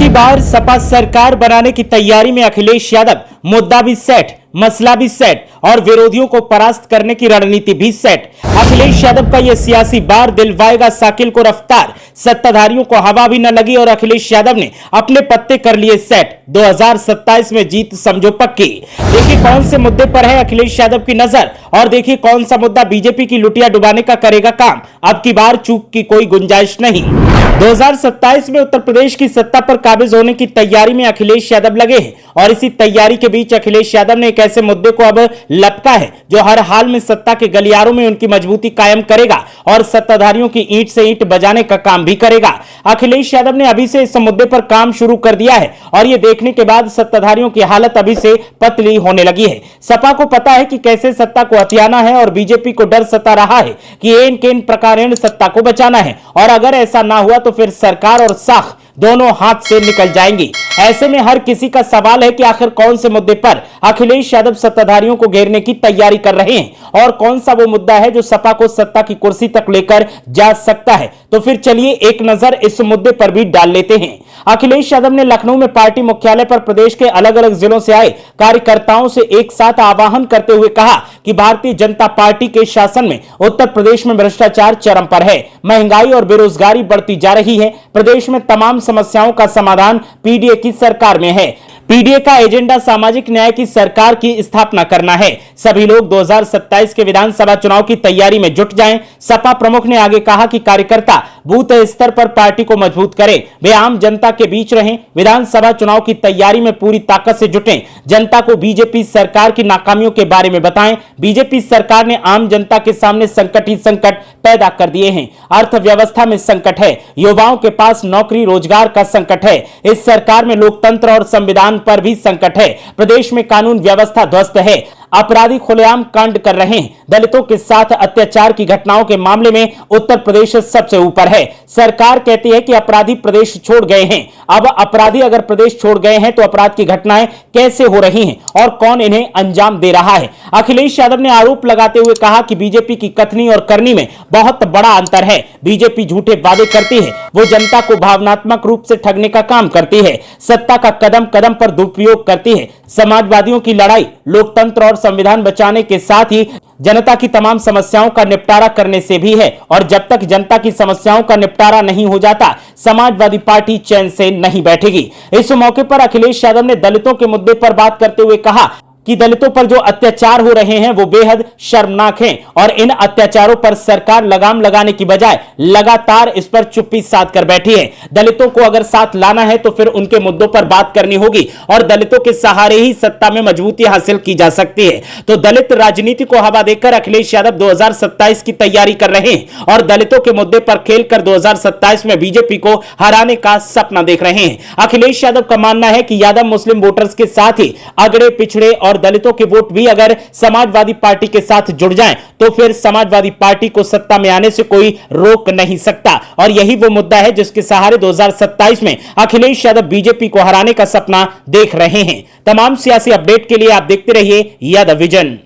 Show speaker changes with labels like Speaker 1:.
Speaker 1: की बार सपा सरकार बनाने की तैयारी में अखिलेश यादव, मुद्दा भी सेट, मसला भी सेट और विरोधियों को परास्त करने की रणनीति भी सेट। अखिलेश यादव का यह सियासी बार दिलवाएगा साकिल को रफ्तार, सत्ताधारियों को हवा भी न लगी और अखिलेश यादव ने अपने पत्ते कर लिए सेट। 2027 में जीत समझो पक्की। देखिए कौन से मुद्दे पर है अखिलेश यादव की नजर और देखिए कौन सा मुद्दा बीजेपी की लुटिया डुबाने का करेगा काम। अब की बार चूक की कोई गुंजाइश नहीं। 2027 में उत्तर प्रदेश की सत्ता पर काबिज होने की तैयारी में अखिलेश यादव लगे हैं और इसी तैयारी के बीच अखिलेश यादव ने एक ऐसे मुद्दे को अब लपका है जो हर हाल में सत्ता के गलियारों में उनकी मजबूती कायम करेगा और सत्ताधारियों की ईंट से ईंट बजाने का काम भी करेगा। अखिलेश यादव ने अभी से इस मुद्दे पर काम शुरू कर दिया है और यह देखने के बाद सत्ताधारियों की हालत अभी से पतली होने लगी है। सपा को पता है कि कैसे सत्ता को हथियाना है और बीजेपी को डर सता रहा है कि एन केन प्रकारेण सत्ता को बचाना है और अगर ऐसा ना हुआ तो फिर सरकार और साख दोनों हाथ से निकल जाएंगी। ऐसे में हर किसी का सवाल है कि आखिर कौन से मुद्दे पर अखिलेश यादव सत्ताधारियों को घेरने की तैयारी कर रहे हैं और कौन सा वो मुद्दा है जो सपा को सत्ता की कुर्सी तक लेकर जा सकता है। तो फिर चलिए एक नजर इस मुद्दे पर भी डाल लेते हैं। अखिलेश यादव ने लखनऊ में पार्टी मुख्यालय पर प्रदेश के अलग अलग जिलों से आए कार्यकर्ताओं से एक साथ आह्वान करते हुए कहा कि भारतीय जनता पार्टी के शासन में उत्तर प्रदेश में भ्रष्टाचार चरम पर है, महंगाई और बेरोजगारी बढ़ती जा रही है, प्रदेश में तमाम समस्याओं का समाधान पीडीए की सरकार में है। पीडीए का एजेंडा सामाजिक न्याय की सरकार की स्थापना करना है। सभी लोग 2027 के विधानसभा चुनाव की तैयारी में जुट जाएं। सपा प्रमुख ने आगे कहा कि कार्यकर्ता बूथ स्तर पर पार्टी को मजबूत करें, वे आम जनता के बीच रहें, विधानसभा चुनाव की तैयारी में पूरी ताकत से जुटें, जनता को बीजेपी सरकार की नाकामियों के बारे में बताएं। बीजेपी सरकार ने आम जनता के सामने संकट ही संकट पैदा कर दिए हैं। अर्थव्यवस्था में संकट है, युवाओं के पास नौकरी रोजगार का संकट है, इस सरकार में लोकतंत्र और संविधान पर भी संकट है, प्रदेश में कानून व्यवस्था ध्वस्त है, अपराधी खुलेआम कांड कर रहे हैं, दलितों के साथ अत्याचार की घटनाओं के मामले में उत्तर प्रदेश सबसे ऊपर है। सरकार कहती है कि अपराधी प्रदेश छोड़ गए हैं। अब अपराधी अगर प्रदेश छोड़ गए हैं तो अपराध की घटनाएं कैसे हो रही हैं और कौन इन्हें अंजाम दे रहा है। अखिलेश यादव ने आरोप लगाते हुए कहा कि बीजेपी की कथनी और करनी में बहुत बड़ा अंतर है। बीजेपी झूठे वादे करती है, वो जनता को भावनात्मक रूप से ठगने का काम करती है, सत्ता का कदम कदम पर दुरुपयोग करती है। समाजवादियों की लड़ाई लोकतंत्र और संविधान बचाने के साथ ही जनता की तमाम समस्याओं का निपटारा करने से भी है और जब तक जनता की समस्याओं का निपटारा नहीं हो जाता समाजवादी पार्टी चैन से नहीं बैठेगी। इस मौके पर अखिलेश यादव ने दलितों के मुद्दे पर बात करते हुए कहा कि दलितों पर जो अत्याचार हो रहे हैं वो बेहद शर्मनाक हैं और इन अत्याचारों पर सरकार लगाम लगाने की बजाय लगातार इस पर चुप्पी साध कर बैठी है। दलितों को अगर साथ लाना है तो फिर उनके मुद्दों पर बात करनी होगी और दलितों के सहारे ही सत्ता में मजबूती हासिल की जा सकती है। तो दलित राजनीति को हवा देकर अखिलेश यादव 2027 की तैयारी कर रहे हैं और दलितों के मुद्दे पर खेलकर 2027 में बीजेपी को हराने का सपना देख रहे हैं। अखिलेश यादव का मानना है कि यादव मुस्लिम वोटर्स के साथ ही अगड़े पिछड़े और दलितों के वोट भी अगर समाजवादी पार्टी के साथ जुड़ जाएं तो फिर समाजवादी पार्टी को सत्ता में आने से कोई रोक नहीं सकता और यही वो मुद्दा है जिसके सहारे 2027 में अखिलेश यादव बीजेपी को हराने का सपना देख रहे हैं। तमाम सियासी अपडेट के लिए आप देखते रहिए यादव विजन।